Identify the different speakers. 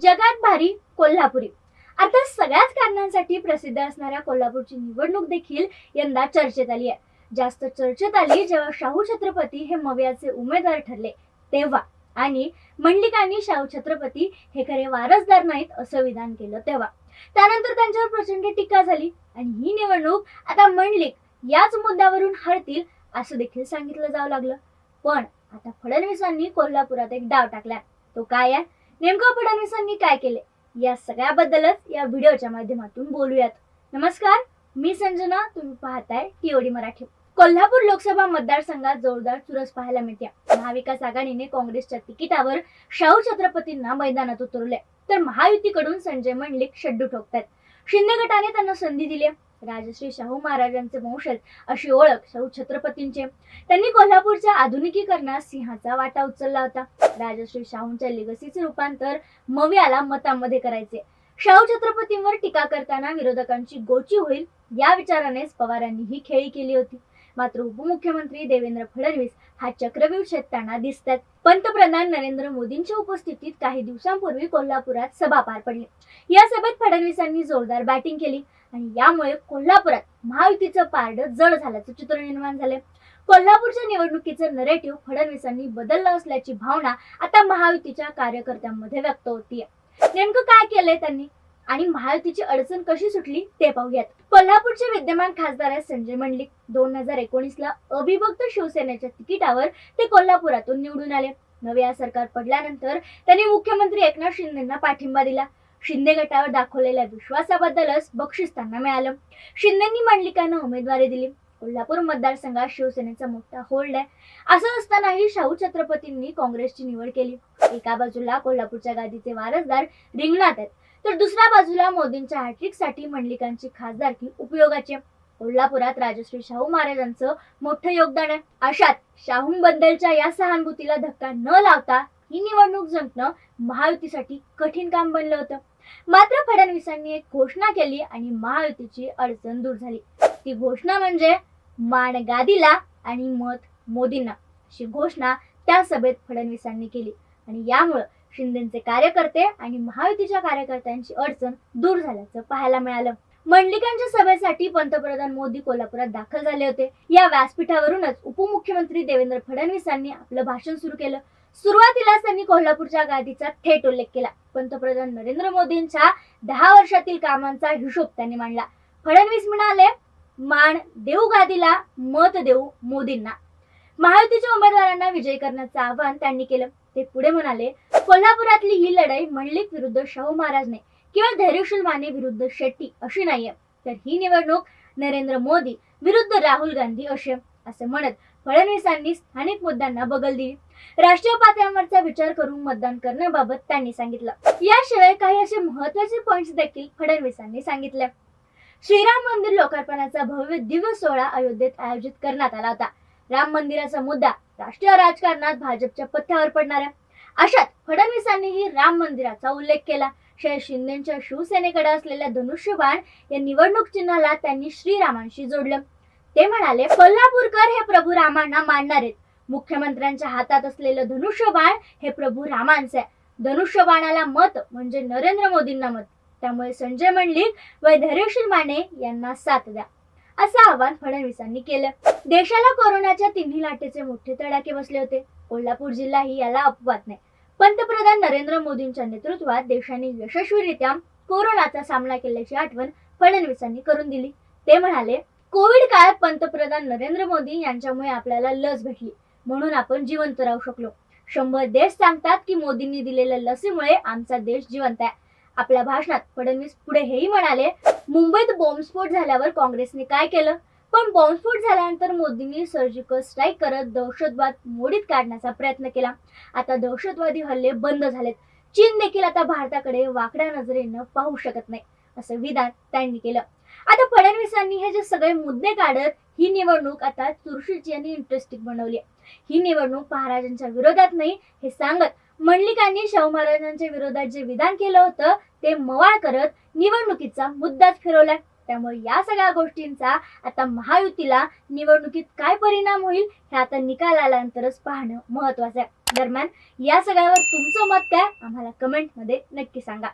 Speaker 1: जगात भारी कोल्हापुरी. अर्थात सगळ्याच कारणांसाठी प्रसिद्ध असणाऱ्या कोल्हापूरची निवडणूक देखील यंदा चर्चेत आली आहे. जास्त चर्चेत आली जेव्हा शाहू छत्रपती हे मवियाचे उमेदवार ठरले तेव्हा, आणि मंडलिकांनी शाहू छत्रपती हे खरे वारसदार नाहीत असं विधान केलं तेव्हा. त्यानंतर त्यांच्यावर प्रचंड टीका झाली आणि ही निवडणूक आता मंडलिक याच मुद्द्यावरून हरतील असं देखील सांगितलं जाऊ लागलं. पण आता फडणवीसांनी कोल्हापुरात एक डाव टाकलाय. तो काय आहे, नेमकं फडणवीसांनी काय केले, या सगळ्याबद्दलच या व्हिडिओच्या माध्यमातून बोलूयात. नमस्कार, मी संजना, तुम्ही पाहताय टीओडी मराठी. कोल्हापूर लोकसभा मतदारसंघात जोरदार चुरस पाहायला मिळते. महाविकास आघाडीने काँग्रेसच्या तिकिटावर शाहू छत्रपतींना मैदानात उतरवले, तर महायुतीकडून संजय मंडलिक शड्डू ठोकतात. शिंदे गटाने त्यांना संधी दिली. राजश्री शाहू महाराजांचे वंशज अशी ओळख शाहू छत्रपतींचे. त्यांनी कोल्हापूरच्या आधुनिकीकरणात सिंहाचा वाटा उचलला होता. राजश्री शाहूंच्या लेगसीचे रूपांतर मवियाला मतांमध्ये करायचे. शाहू छत्रपतींवर टीका करताना विरोधकांची गोची होईल या विचारानेच पवारांनी ही खेळी केली होती. मात्र उपमुख्यमंत्री देवेंद्र फडणवीस हा चक्रव्यूह छेदताना दिसतात. पंतप्रधान नरेंद्र मोदींच्या उपस्थितीत काही दिवसांपूर्वी कोल्हापुरात सभा पार पडली. या सभेत फडणवीसांनी जोरदार बॅटिंग केली आणि यामुळे कोल्हापुरात महायुतीचं पारडं जड झाल्याचं चित्र निर्माण झाले. कोल्हापूरच्या निवडणुकीचं नरेटिव्ह फडणवीसांनी बदललं असल्याची भावना आता महायुतीच्या कार्यकर्त्यांमध्ये व्यक्त होतीये. नेमकं काय केलंय त्यांनी आणि महायुतीची अडचण कशी सुटली ते पाहूयात. कोल्हापूरचे विद्यमान खासदार आहेत संजय मंडलिक. 2019 ला अविभक्त शिवसेनेच्या तिकिटावर ते कोल्हापुरातून निवडून आले. नवे सरकार पडल्यानंतर त्यांनी मुख्यमंत्री एकनाथ शिंदेंना पाठिंबा दिला. शिंदे गटावर दाखवलेल्या विश्वासाबद्दलच बक्षीस त्यांना मिळालं. शिंदेंनी मंडलिकांना उमेदवारी दिली. कोल्हापूर मतदारसंघात शिवसेनेचा मोठा होल्ड आहे. असं असतानाही शाहू छत्रपतींनी काँग्रेसची निवड केली. एका बाजूला कोल्हापूरच्या गादीचे वारसदार रिंगणात आहेत, तर दुसऱ्या बाजूला मोदींच्या हॅट्रिकसाठी मंडलिकांची खासदारकी उपयोगाची. कोल्हापुरात राजश्री शाहू महाराजांचं मोठं योगदान आहे. अशात शाहूंबद्दलच्या या सहानुभूतीला धक्का न लावता ही निवडणूक जिंकणं महायुतीसाठी कठीण काम बनलं होतं. मात्र फडणवीसांनी एक घोषणा केली आणि महायुतीची अडचण दूर झाली. ती घोषणा म्हणजे मान गादीला आणि मत मोदींना, अशी घोषणा त्या सभेत फडणवीसांनी केली आणि यामुळे शिंदेचे कार्यकर्ते आणि महायुतीच्या कार्यकर्त्यांची अडचण दूर झाल्याचं पाहायला मिळालं. मंडलिकांच्या सभेसाठी पंतप्रधान मोदी कोल्हापुरात दाखल झाले होते. या व्यासपीठावरूनच उपमुख्यमंत्री देवेंद्र फडणवीसांनी आपलं भाषण सुरू केलं. सुरुवातीलाच त्यांनी कोल्हापूरच्या गादीचा थेट उल्लेख केला. पंतप्रधान नरेंद्र मोदींच्या 10 वर्षातील कामांचा हिशोब त्यांनी मांडला. फडणवीस म्हणाले, मान देऊ गादीला, मत देऊ मोदींना. महायुतीच्या उमेदवारांना विजयी करण्याचं आवाहन त्यांनी केलं. ते पुढे म्हणाले, कोल्हापुरातली ही लढाई मंडलिक विरुद्ध शाहू महाराज नाही किंवा धैर्यशील माने विरुद्ध शेट्टी अशी नाहीये, तर ही निवडणूक नरेंद्र मोदी विरुद्ध राहुल गांधी अशी, असं म्हणत फडणवीसांनी स्थानिक मुद्द्यांना बगल दिली. राष्ट्रीय पातळीवरचा विचार करून मतदान करण्याबाबत त्यांनी सांगितलं. याशिवाय काही असे महत्वाचे पॉइंट्स देखील फडणवीसांनी सांगितले. श्रीराम मंदिर लोकार्पणाचा भव्य दिव्य सोहळा अयोध्येत आयोजित करण्यात आला होता. राम मंदिराचा मुद्दा राष्ट्रीय राजकारणात भाजपच्या पथ्यावर पडणार आहे. अशात फडणवीसांनीही राम मंदिराचा उल्लेख केला. शरद शिंदेच्या शिवसेनेकडे असलेल्या धनुष्यबाण या निवडणूक चिन्हाला त्यांनी श्रीरामांशी जोडलं. ते म्हणाले, कोल्हापूरकर हे प्रभू रामांना मानणार आहेत. मुख्यमंत्र्यांच्या हातात असलेलं धनुष्यबाण हे प्रभू रामांचे आहे. धनुष्यबाणाला मत म्हणजे नरेंद्र मोदींना मत. त्यामुळे संजय मंडलिक व धैर्यशील माने यांना साथ द्या, असं आवाहन फडणवीसांनी केलं. देशाला कोरोनाच्या तिन्ही लाटेचे मोठे तडाखे बसले होते. कोल्हापूर जिल्हाही याला अपवाद नाही. पंतप्रधान नरेंद्र मोदींच्या नेतृत्वात देशाने यशस्वीरित्या कोरोनाचा सामना केल्याची आठवण फडणवीसांनी करून दिली. ते म्हणाले, कोविड काळात पंतप्रधान नरेंद्र मोदी यांच्यामुळे आपल्याला लस भेटली, म्हणून आपण जिवंत राहू शकलो. 100 देश सांगतात की मोदींनी दिलेल्या लसीमुळे आमचा देश जिवंत आहे. आपल्या भाषणात फडणवीस पुढे हेही म्हणाले, मुंबईत बॉम्बस्फोट झाल्यावर काँग्रेसने काय केलं, पण बॉम्बस्फोट झाल्यानंतर मोदींनी सर्जिकल स्ट्राईक करत दहशतवाद मोडीत काढण्याचा प्रयत्न केला. आता दहशतवादी हल्ले बंद झालेत. चीन देखील आता भारताकडे वाकड्या नजरेनं पाहू शकत नाही, असं विधान त्यांनी केलं. आता फडणवीसांनी हे जे सगळे मुद्दे काढत ही निवडणूक आता चुरशीची आणि इंटरेस्टिंग बनवली. ही निवडणूक महाराजांच्या विरोधात नाही हे सांगत मंडलिकांनी शाहू महाराजांच्या विरोधात जे विधान केलं होतं ते मवाळ करत निवडणुकीचा मुद्दाच फिरवलाय. त्यामुळे या सगळ्या गोष्टींचा आता महायुतीला निवडणुकीत काय परिणाम होईल हे आता निकाल आल्यानंतरच पाहणं महत्वाचं आहे. दरम्यान या सगळ्यावर तुमचं मत काय आम्हाला कमेंटमध्ये नक्की सांगा.